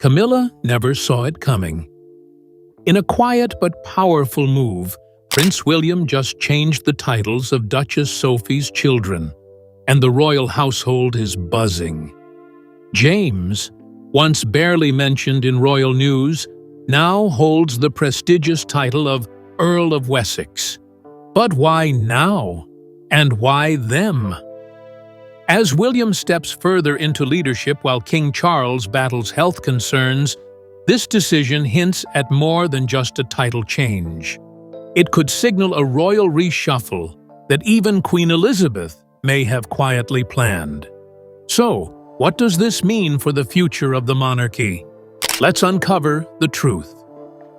Camilla never saw it coming. In a quiet but powerful move, Prince William just changed the titles of Duchess Sophie's children, and the royal household is buzzing. James, once barely mentioned in royal news, now holds the prestigious title of Earl of Wessex. But why now? And why them? As William steps further into leadership while King Charles battles health concerns, this decision hints at more than just a title change. It could signal a royal reshuffle that even Queen Elizabeth may have quietly planned. So, what does this mean for the future of the monarchy? Let's uncover the truth.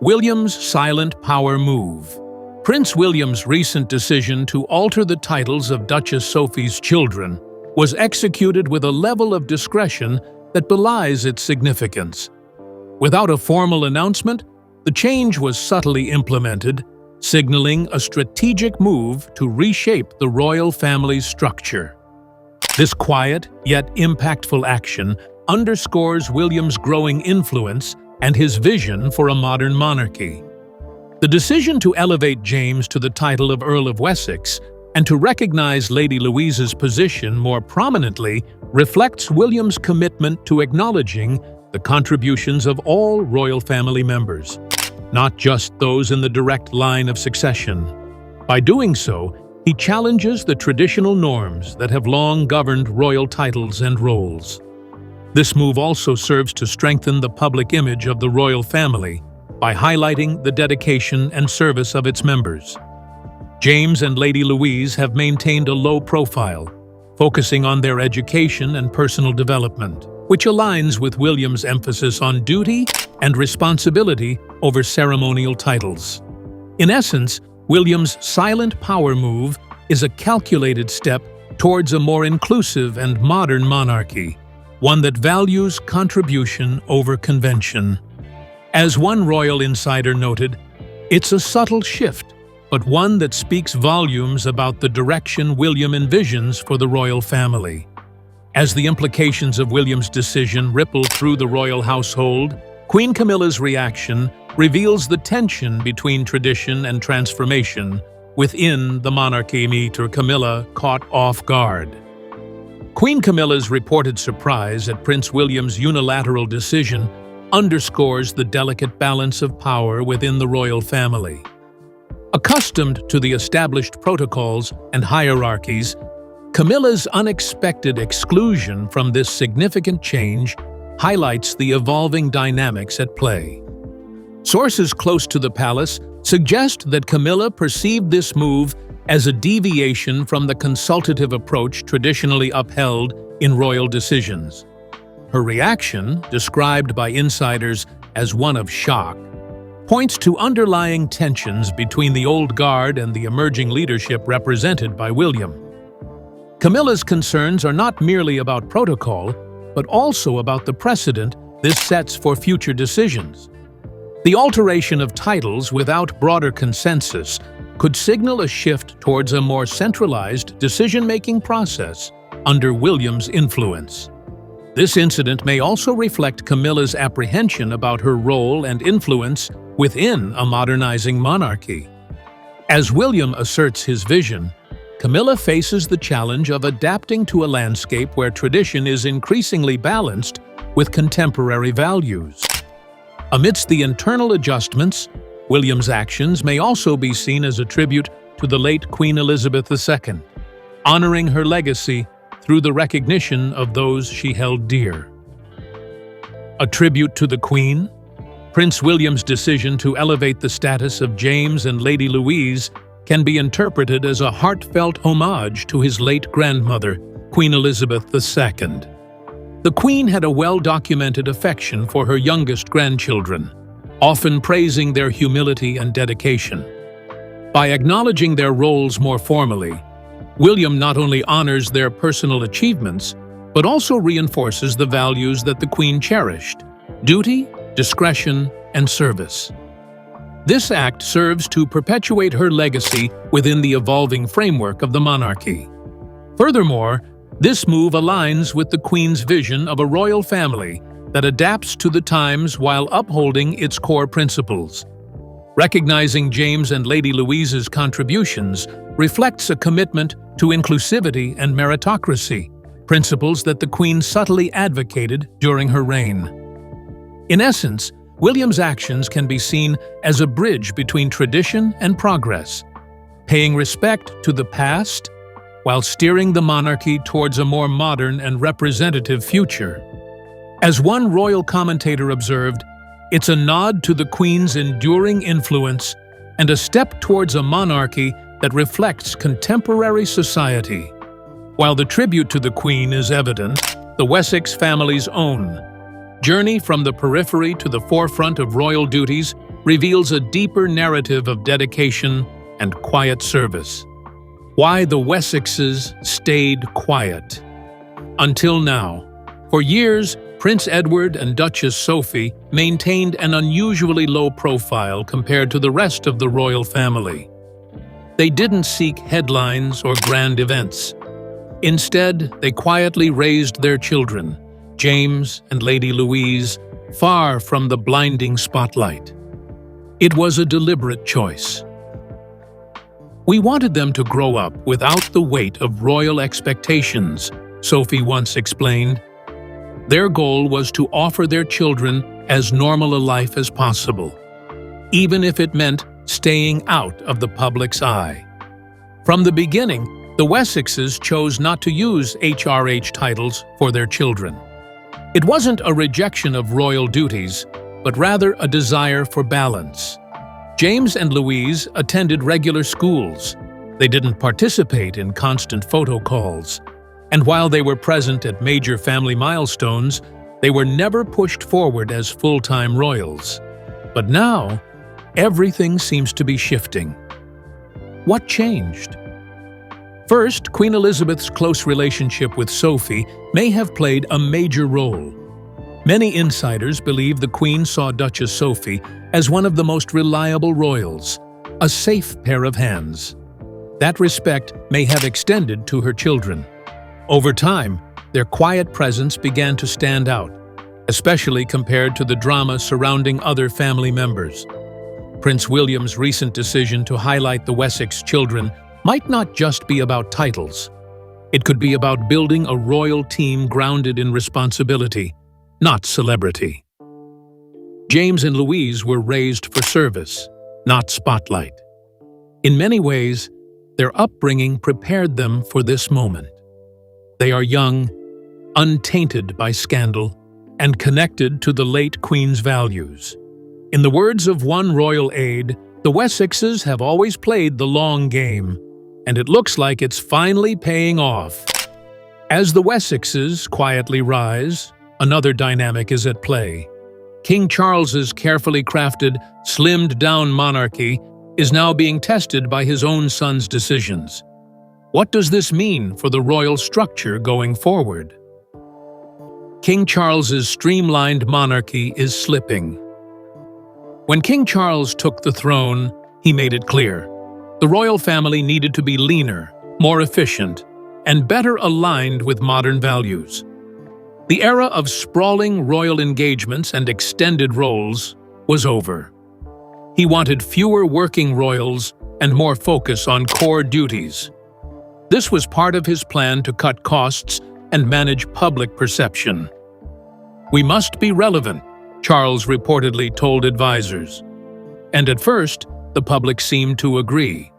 William's silent power move. Prince William's recent decision to alter the titles of Duchess Sophie's children was executed with a level of discretion that belies its significance. Without a formal announcement, the change was subtly implemented, signaling a strategic move to reshape the royal family's structure. This quiet, yet impactful action underscores William's growing influence and his vision for a modern monarchy. The decision to elevate James to the title of Earl of Wessex and to recognize Lady Louise's position more prominently reflects William's commitment to acknowledging the contributions of all royal family members, not just those in the direct line of succession. By doing so, he challenges the traditional norms that have long governed royal titles and roles. This move also serves to strengthen the public image of the royal family by highlighting the dedication and service of its members. James and Lady Louise have maintained a low profile, focusing on their education and personal development, which aligns with William's emphasis on duty and responsibility over ceremonial titles. In essence, William's silent power move is a calculated step towards a more inclusive and modern monarchy, one that values contribution over convention. As one royal insider noted, it's a subtle shift, but one that speaks volumes about the direction William envisions for the royal family. As the implications of William's decision ripple through the royal household, Queen Camilla's reaction reveals the tension between tradition and transformation within the monarchy. Camilla caught off guard. Queen Camilla's reported surprise at Prince William's unilateral decision underscores the delicate balance of power within the royal family. Accustomed to the established protocols and hierarchies, Camilla's unexpected exclusion from this significant change highlights the evolving dynamics at play. Sources close to the palace suggest that Camilla perceived this move as a deviation from the consultative approach traditionally upheld in royal decisions. Her reaction, described by insiders as one of shock, points to underlying tensions between the old guard and the emerging leadership represented by William. Camilla's concerns are not merely about protocol, but also about the precedent this sets for future decisions. The alteration of titles without broader consensus could signal a shift towards a more centralized decision-making process under William's influence. This incident may also reflect Camilla's apprehension about her role and influence within a modernizing monarchy. As William asserts his vision, Camilla faces the challenge of adapting to a landscape where tradition is increasingly balanced with contemporary values. Amidst the internal adjustments, William's actions may also be seen as a tribute to the late Queen Elizabeth II, honoring her legacy through the recognition of those she held dear. A tribute to the Queen? Prince William's decision to elevate the status of James and Lady Louise can be interpreted as a heartfelt homage to his late grandmother, Queen Elizabeth II. The Queen had a well-documented affection for her youngest grandchildren, often praising their humility and dedication. By acknowledging their roles more formally, William not only honors their personal achievements, but also reinforces the values that the Queen cherished: duty, discretion, and service. This act serves to perpetuate her legacy within the evolving framework of the monarchy. Furthermore, this move aligns with the Queen's vision of a royal family that adapts to the times while upholding its core principles. Recognizing James and Lady Louise's contributions reflects a commitment to inclusivity and meritocracy, principles that the Queen subtly advocated during her reign. In essence, William's actions can be seen as a bridge between tradition and progress, paying respect to the past while steering the monarchy towards a more modern and representative future. As one royal commentator observed, it's a nod to the Queen's enduring influence and a step towards a monarchy that reflects contemporary society. While the tribute to the Queen is evident, the Wessex family's own journey from the periphery to the forefront of royal duties reveals a deeper narrative of dedication and quiet service. Why the Wessexes stayed quiet. Until now, for years, Prince Edward and Duchess Sophie maintained an unusually low profile compared to the rest of the royal family. They didn't seek headlines or grand events. Instead, they quietly raised their children, James and Lady Louise, far from the blinding spotlight. It was a deliberate choice. "We wanted them to grow up without the weight of royal expectations," Sophie once explained. Their goal was to offer their children as normal a life as possible, even if it meant staying out of the public's eye. From the beginning, the Wessexes chose not to use HRH titles for their children. It wasn't a rejection of royal duties, but rather a desire for balance. James and Louise attended regular schools. They didn't participate in constant photo calls. And while they were present at major family milestones, they were never pushed forward as full-time royals. But now, everything seems to be shifting. What changed? First, Queen Elizabeth's close relationship with Sophie may have played a major role. Many insiders believe the Queen saw Duchess Sophie as one of the most reliable royals, a safe pair of hands. That respect may have extended to her children. Over time, their quiet presence began to stand out, especially compared to the drama surrounding other family members. Prince William's recent decision to highlight the Wessex children might not just be about titles. It could be about building a royal team grounded in responsibility, not celebrity. James and Louise were raised for service, not spotlight. In many ways, their upbringing prepared them for this moment. They are young, untainted by scandal, and connected to the late Queen's values. In the words of one royal aide, the Wessexes have always played the long game, and it looks like it's finally paying off. As the Wessexes quietly rise, another dynamic is at play. King Charles's carefully crafted, slimmed-down monarchy is now being tested by his own son's decisions. What does this mean for the royal structure going forward? King Charles's streamlined monarchy is slipping. When King Charles took the throne, he made it clear. The royal family needed to be leaner, more efficient, and better aligned with modern values. The era of sprawling royal engagements and extended roles was over. He wanted fewer working royals and more focus on core duties. This was part of his plan to cut costs and manage public perception. "We must be relevant," Charles reportedly told advisors. And at first, the public seemed to agree.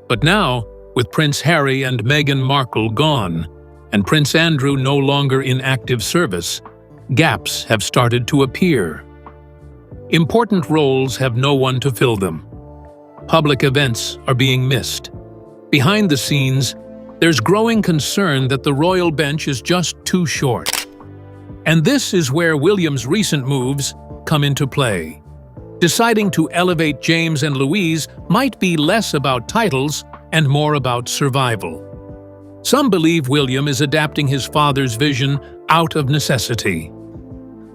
But now, with Prince Harry and Meghan Markle gone, and Prince Andrew no longer in active service, gaps have started to appear. Important roles have no one to fill them. Public events are being missed. Behind the scenes, there's growing concern that the royal bench is just too short. And this is where William's recent moves come into play. Deciding to elevate James and Louise might be less about titles and more about survival. Some believe William is adapting his father's vision out of necessity.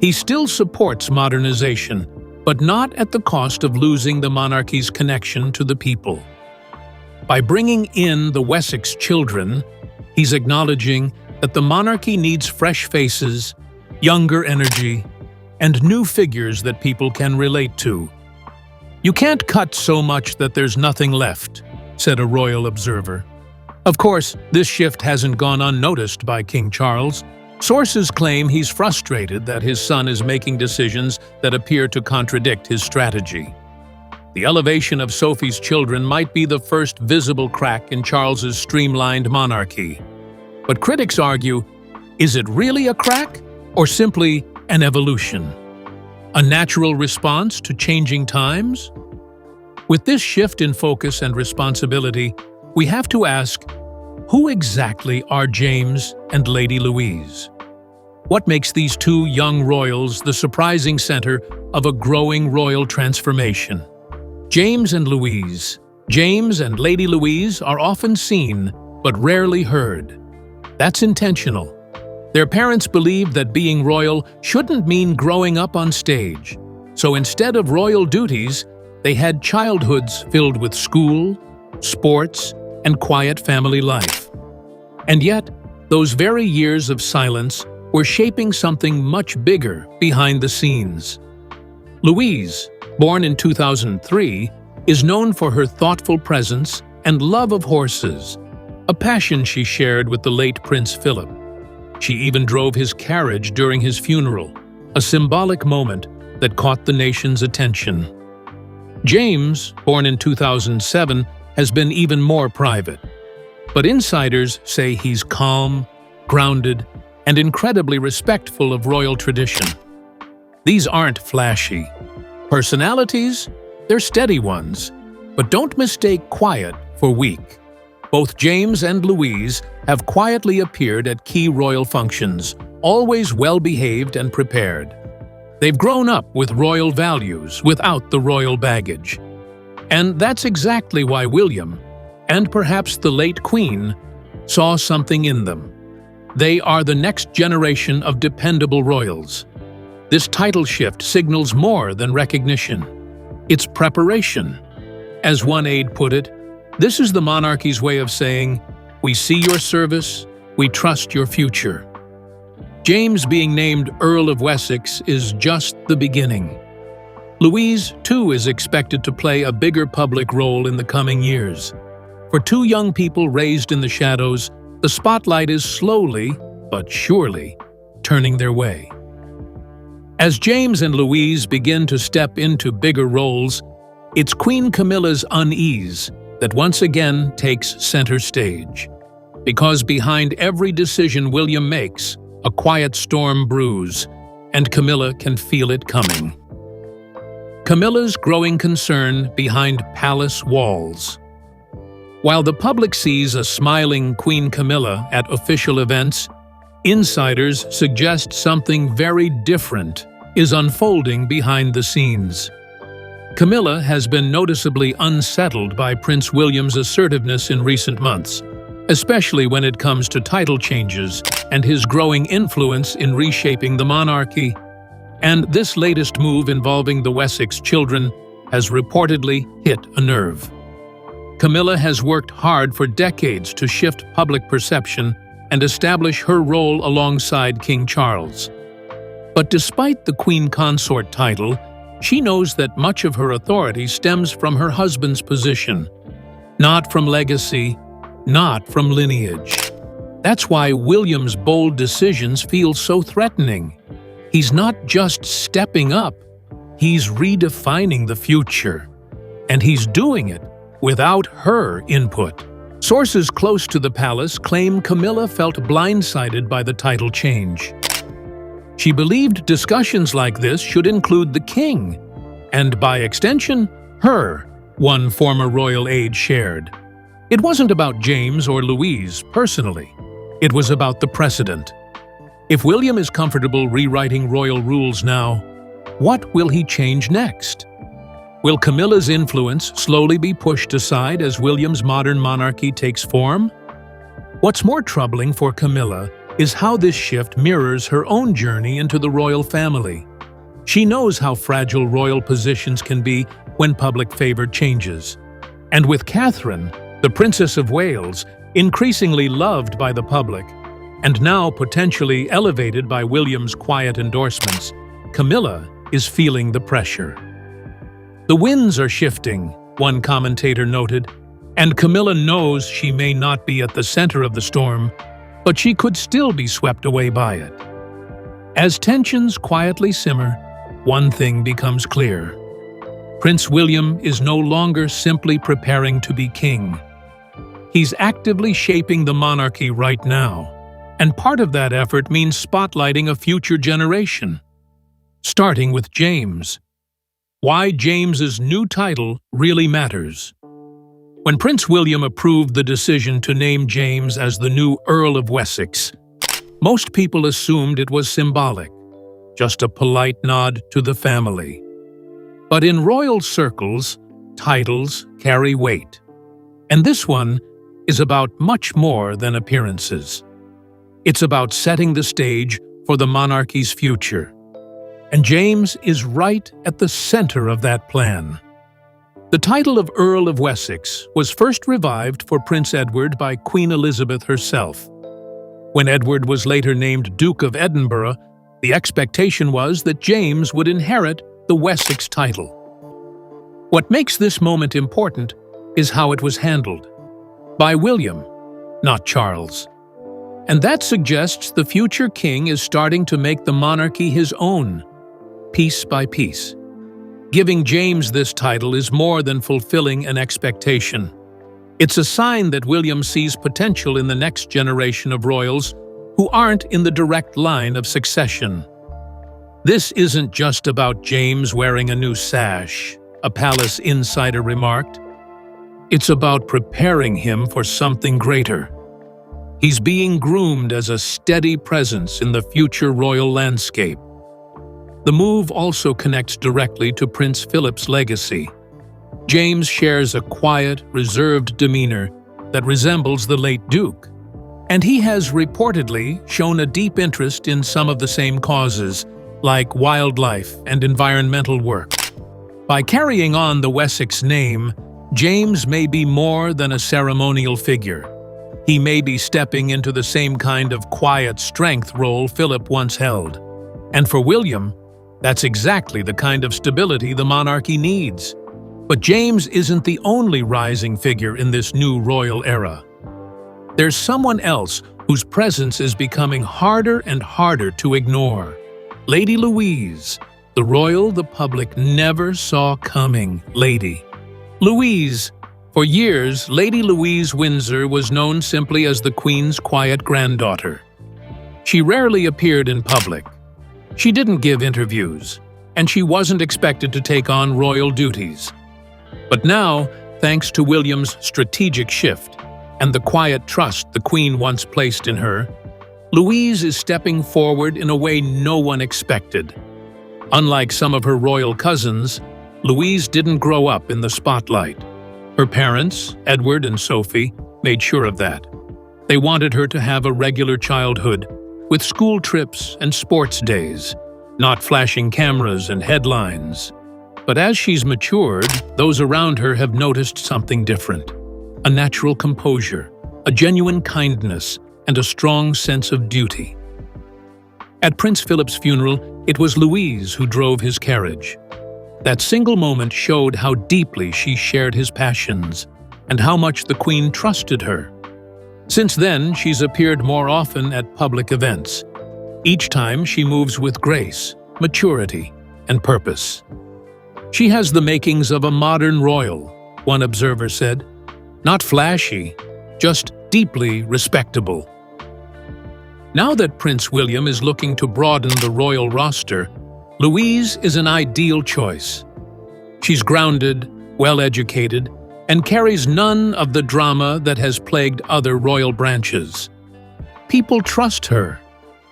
He still supports modernization, but not at the cost of losing the monarchy's connection to the people. By bringing in the Wessex children, he's acknowledging that the monarchy needs fresh faces, younger energy, and new figures that people can relate to. "You can't cut so much that there's nothing left," said a royal observer. Of course, this shift hasn't gone unnoticed by King Charles. Sources claim he's frustrated that his son is making decisions that appear to contradict his strategy. The elevation of Sophie's children might be the first visible crack in Charles's streamlined monarchy. But critics argue, is it really a crack, or simply an evolution? A natural response to changing times? With this shift in focus and responsibility, we have to ask, who exactly are James and Lady Louise? What makes these two young royals the surprising center of a growing royal transformation? James and Louise. James and Lady Louise are often seen, but rarely heard. That's intentional. Their parents believed that being royal shouldn't mean growing up on stage. So instead of royal duties, they had childhoods filled with school, sports, and quiet family life. And yet, those very years of silence were shaping something much bigger behind the scenes. Louise, born in 2003, is known for her thoughtful presence and love of horses, a passion she shared with the late Prince Philip. She even drove his carriage during his funeral, a symbolic moment that caught the nation's attention. James, born in 2007, has been even more private. But insiders say he's calm, grounded, and incredibly respectful of royal tradition. These aren't flashy personalities, they're steady ones. But don't mistake quiet for weak. Both James and Louise have quietly appeared at key royal functions, always well-behaved and prepared. They've grown up with royal values without the royal baggage. And that's exactly why William, and perhaps the late Queen, saw something in them. They are the next generation of dependable royals. This title shift signals more than recognition. It's preparation. As one aide put it, this is the monarchy's way of saying, "We see your service, we trust your future." James being named Earl of Wessex is just the beginning. Louise, too, is expected to play a bigger public role in the coming years. For two young people raised in the shadows, the spotlight is slowly, but surely, turning their way. As James and Louise begin to step into bigger roles, it's Queen Camilla's unease that once again takes center stage. Because behind every decision William makes, a quiet storm brews, and Camilla can feel it coming. Camilla's growing concern behind palace walls. While the public sees a smiling Queen Camilla at official events, insiders suggest something very different is unfolding behind the scenes. Camilla has been noticeably unsettled by Prince William's assertiveness in recent months, especially when it comes to title changes and his growing influence in reshaping the monarchy. And this latest move involving the Wessex children has reportedly hit a nerve. Camilla has worked hard for decades to shift public perception and establish her role alongside King Charles. But despite the Queen Consort title, she knows that much of her authority stems from her husband's position, not from legacy, not from lineage. That's why William's bold decisions feel so threatening. He's not just stepping up, he's redefining the future. And he's doing it without her input. Sources close to the palace claim Camilla felt blindsided by the title change. She believed discussions like this should include the king, and by extension, her, one former royal aide shared. It wasn't about James or Louise personally. It was about the precedent. If William is comfortable rewriting royal rules now, what will he change next? Will Camilla's influence slowly be pushed aside as William's modern monarchy takes form? What's more troubling for Camilla is how this shift mirrors her own journey into the royal family. She knows how fragile royal positions can be when public favor changes. And with Catherine, the Princess of Wales, increasingly loved by the public, and now potentially elevated by William's quiet endorsements, Camilla is feeling the pressure. The winds are shifting, one commentator noted, and Camilla knows she may not be at the center of the storm, but she could still be swept away by it. As tensions quietly simmer, one thing becomes clear. Prince William is no longer simply preparing to be king. He's actively shaping the monarchy right now, and part of that effort means spotlighting a future generation. Starting with James. Why James's new title really matters. When Prince William approved the decision to name James as the new Earl of Wessex, most people assumed it was symbolic, just a polite nod to the family. But in royal circles, titles carry weight. And this one is about much more than appearances. It's about setting the stage for the monarchy's future. And James is right at the center of that plan. The title of Earl of Wessex was first revived for Prince Edward by Queen Elizabeth herself. When Edward was later named Duke of Edinburgh, the expectation was that James would inherit the Wessex title. What makes this moment important is how it was handled. By William, not Charles. And that suggests the future king is starting to make the monarchy his own, piece by piece. Giving James this title is more than fulfilling an expectation. It's a sign that William sees potential in the next generation of royals who aren't in the direct line of succession. This isn't just about James wearing a new sash, a palace insider remarked. It's about preparing him for something greater. He's being groomed as a steady presence in the future royal landscape. The move also connects directly to Prince Philip's legacy. James shares a quiet, reserved demeanor that resembles the late Duke, and he has reportedly shown a deep interest in some of the same causes, like wildlife and environmental work. By carrying on the Wessex name, James may be more than a ceremonial figure. He may be stepping into the same kind of quiet strength role Philip once held. And for William, that's exactly the kind of stability the monarchy needs. But James isn't the only rising figure in this new royal era. There's someone else whose presence is becoming harder and harder to ignore. Lady Louise, the royal the public never saw coming lady. Louise. For years, Lady Louise Windsor was known simply as the Queen's quiet granddaughter. She rarely appeared in public. She didn't give interviews, and she wasn't expected to take on royal duties. But now, thanks to William's strategic shift and the quiet trust the Queen once placed in her, Louise is stepping forward in a way no one expected. Unlike some of her royal cousins, Louise didn't grow up in the spotlight. Her parents, Edward and Sophie, made sure of that. They wanted her to have a regular childhood, with school trips and sports days, not flashing cameras and headlines. But as she's matured, those around her have noticed something different. A natural composure, a genuine kindness, and a strong sense of duty. At Prince Philip's funeral, it was Louise who drove his carriage. That single moment showed how deeply she shared his passions, and how much the Queen trusted her. Since then, she's appeared more often at public events. Each time she moves with grace, maturity, and purpose. She has the makings of a modern royal, one observer said. Not flashy, just deeply respectable. Now that Prince William is looking to broaden the royal roster, Louise is an ideal choice. She's grounded, well-educated, and carries none of the drama that has plagued other royal branches. People trust her.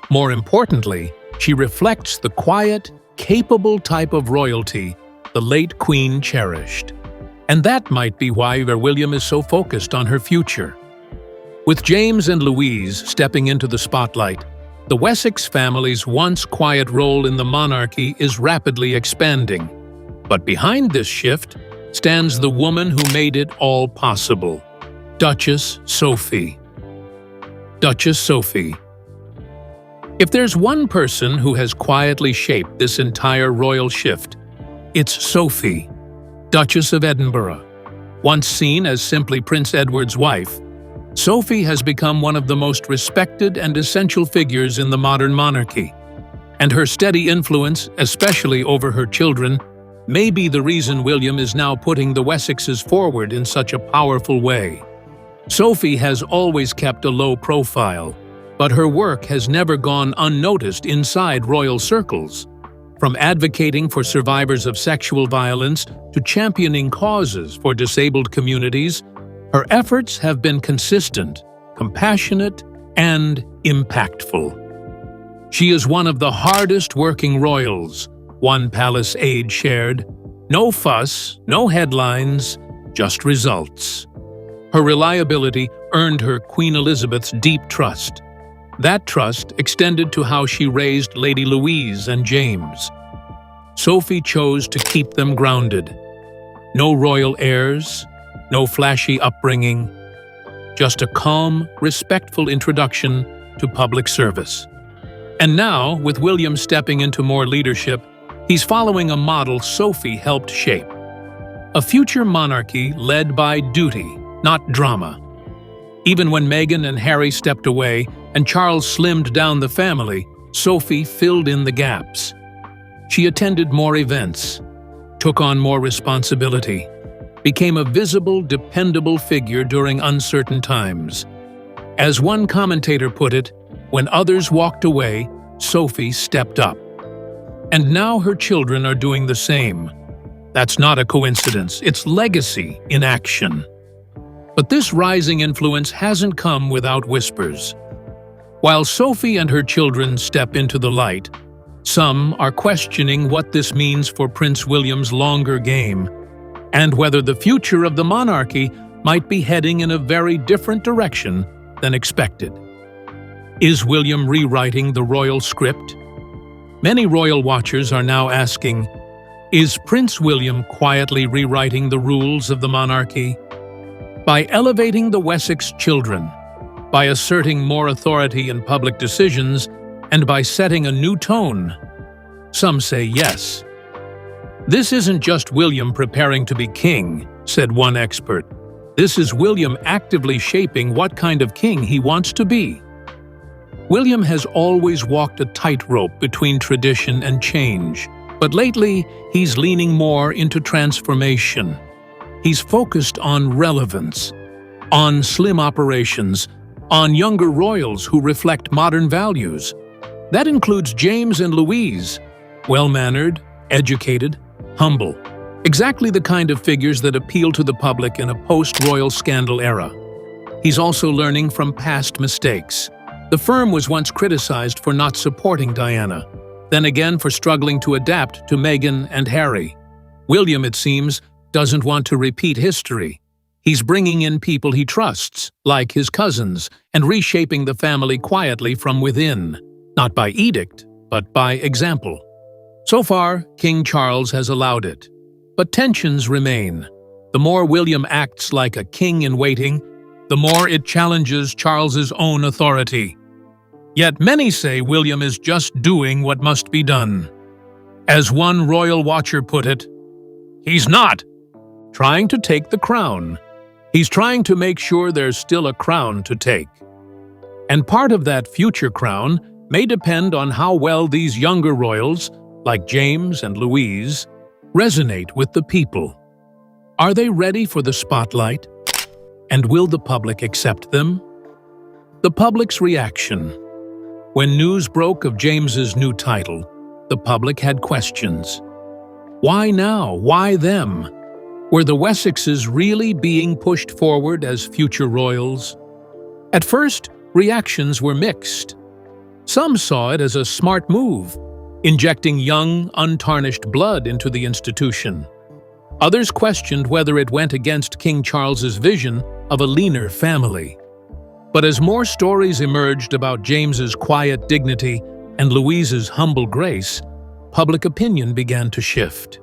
More importantly, she reflects the quiet, capable type of royalty the late Queen cherished. And that might be why William is so focused on her future. With James and Louise stepping into the spotlight, the Wessex family's once quiet role in the monarchy is rapidly expanding. But behind this shift stands the woman who made it all possible, Duchess Sophie. Duchess Sophie. If there's one person who has quietly shaped this entire royal shift, it's Sophie, Duchess of Edinburgh. Once seen as simply Prince Edward's wife, Sophie has become one of the most respected and essential figures in the modern monarchy, and her steady influence, especially over her children, may be the reason William is now putting the Wessexes forward in such a powerful way. Sophie has always kept a low profile, but her work has never gone unnoticed inside royal circles. From advocating for survivors of sexual violence to championing causes for disabled communities, her efforts have been consistent, compassionate, and impactful. She is one of the hardest-working royals, one palace aide shared. No fuss, no headlines, just results. Her reliability earned her Queen Elizabeth's deep trust. That trust extended to how she raised Lady Louise and James. Sophie chose to keep them grounded. No royal airs, no flashy upbringing, just a calm, respectful introduction to public service. And now, with William stepping into more leadership, he's following a model Sophie helped shape. A future monarchy led by duty, not drama. Even when Meghan and Harry stepped away and Charles slimmed down the family, Sophie filled in the gaps. She attended more events, took on more responsibility, became a visible, dependable figure during uncertain times. As one commentator put it, when others walked away, Sophie stepped up. And now her children are doing the same. That's not a coincidence, it's legacy in action. But this rising influence hasn't come without whispers. While Sophie and her children step into the light, some are questioning what this means for Prince William's longer game, and whether the future of the monarchy might be heading in a very different direction than expected. Is William rewriting the royal script? Many royal watchers are now asking, is Prince William quietly rewriting the rules of the monarchy? By elevating the Wessex children, by asserting more authority in public decisions, and by setting a new tone? Some say yes. This isn't just William preparing to be king, said one expert. This is William actively shaping what kind of king he wants to be. William has always walked a tightrope between tradition and change, but lately he's leaning more into transformation. He's focused on relevance, on slim operations, on younger royals who reflect modern values. That includes James and Louise, well-mannered, educated, humble. Exactly the kind of figures that appeal to the public in a post-royal scandal era. He's also learning from past mistakes. The firm was once criticized for not supporting Diana, then again for struggling to adapt to Meghan and Harry. William, it seems, doesn't want to repeat history. He's bringing in people he trusts, like his cousins, and reshaping the family quietly from within, not by edict, but by example. So far, King Charles has allowed it. But tensions remain. The more William acts like a king in waiting, the more it challenges Charles's own authority. Yet many say William is just doing what must be done. As one royal watcher put it, he's not trying to take the crown. He's trying to make sure there's still a crown to take. And part of that future crown may depend on how well these younger royals, like James and Louise, resonate with the people. Are they ready for the spotlight? And will the public accept them? The public's reaction. When news broke of James's new title, the public had questions. Why now? Why them? Were the Wessexes really being pushed forward as future royals? At first, reactions were mixed. Some saw it as a smart move, injecting young, untarnished blood into the institution. Others questioned whether it went against King Charles's vision of a leaner family. But as more stories emerged about James's quiet dignity and Louise's humble grace, public opinion began to shift.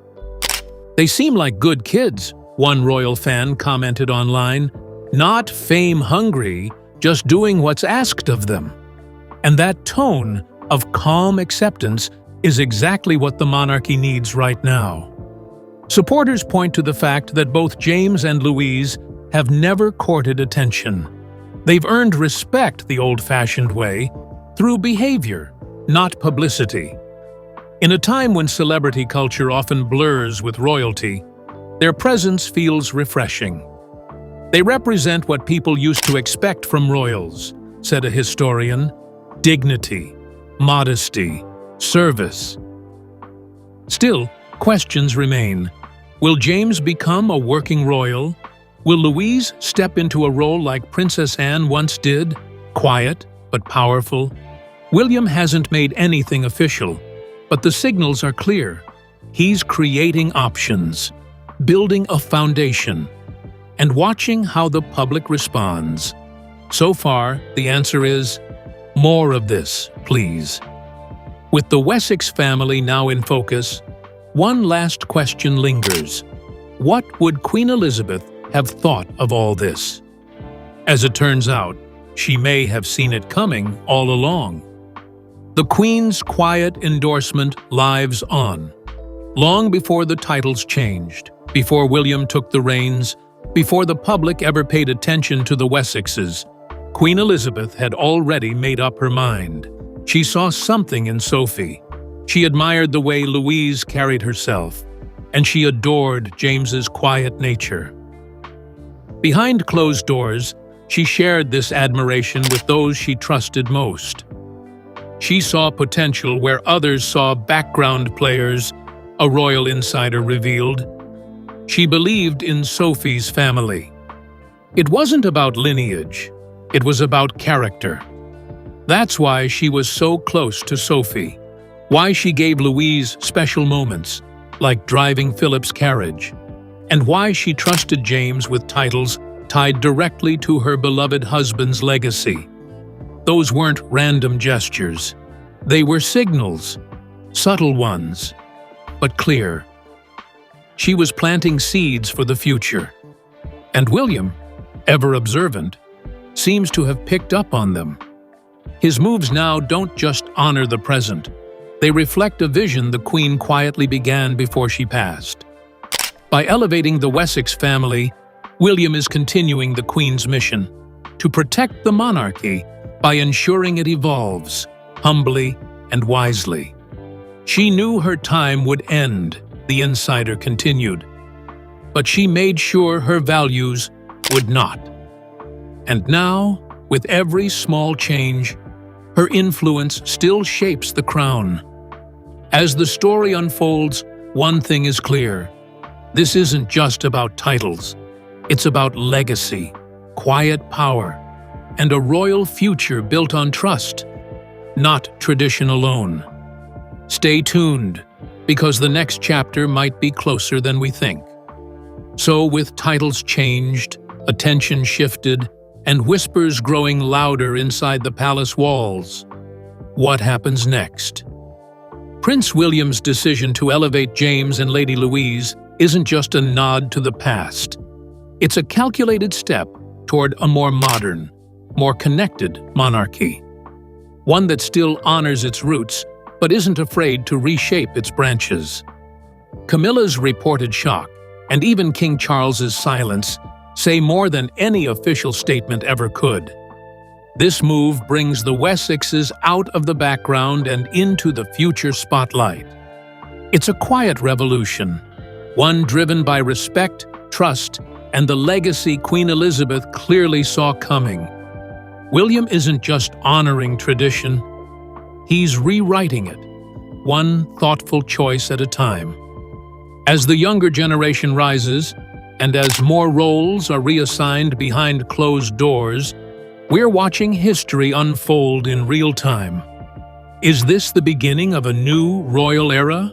They seem like good kids, one royal fan commented online, not fame-hungry, just doing what's asked of them. And that tone, of calm acceptance is exactly what the monarchy needs right now. Supporters point to the fact that both James and Louise have never courted attention. They've earned respect the old-fashioned way, through behavior, not publicity. In a time when celebrity culture often blurs with royalty, their presence feels refreshing. They represent what people used to expect from royals, said a historian: dignity, modesty, service. Still, questions remain. Will James become a working royal? Will Louise step into a role like Princess Anne once did, quiet but powerful? William hasn't made anything official, but the signals are clear. He's creating options, building a foundation, and watching how the public responds. So far, the answer is, more of this, please. With the Wessex family now in focus, one last question lingers. What would Queen Elizabeth have thought of all this? As it turns out, she may have seen it coming all along. The Queen's quiet endorsement lives on. Long before the titles changed, before William took the reins, before the public ever paid attention to the Wessexes, Queen Elizabeth had already made up her mind. She saw something in Sophie. She admired the way Louise carried herself, and she adored James's quiet nature. Behind closed doors, she shared this admiration with those she trusted most. She saw potential where others saw background players, a royal insider revealed. She believed in Sophie's family. It wasn't about lineage, it was about character. That's why she was so close to Sophie, why she gave Louise special moments, like driving Philip's carriage, and why she trusted James with titles tied directly to her beloved husband's legacy. Those weren't random gestures. They were signals, subtle ones, but clear. She was planting seeds for the future. And William, ever observant, seems to have picked up on them. His moves now don't just honor the present. They reflect a vision the Queen quietly began before she passed. By elevating the Wessex family, William is continuing the Queen's mission to protect the monarchy by ensuring it evolves, humbly and wisely. She knew her time would end, the insider continued, but she made sure her values would not. And now, with every small change, her influence still shapes the crown. As the story unfolds, one thing is clear. This isn't just about titles. It's about legacy, quiet power, and a royal future built on trust, not tradition alone. Stay tuned, because the next chapter might be closer than we think. So, with titles changed, attention shifted, and whispers growing louder inside the palace walls, what happens next? Prince William's decision to elevate James and Lady Louise isn't just a nod to the past. It's a calculated step toward a more modern, more connected monarchy. One that still honors its roots, but isn't afraid to reshape its branches. Camilla's reported shock, and even King Charles's silence, say more than any official statement ever could. This move brings the Wessexes out of the background and into the future spotlight. It's a quiet revolution, one driven by respect, trust, and the legacy Queen Elizabeth clearly saw coming. William isn't just honoring tradition, he's rewriting it, one thoughtful choice at a time. As the younger generation rises, and as more roles are reassigned behind closed doors, we're watching history unfold in real time. Is this the beginning of a new royal era?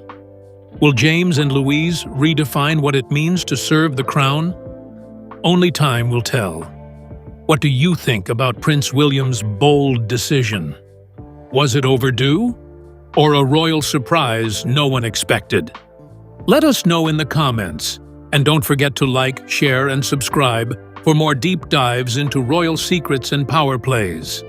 Will James and Louise redefine what it means to serve the crown? Only time will tell. What do you think about Prince William's bold decision? Was it overdue? Or a royal surprise no one expected? Let us know in the comments, and don't forget to like, share, and subscribe for more deep dives into royal secrets and power plays.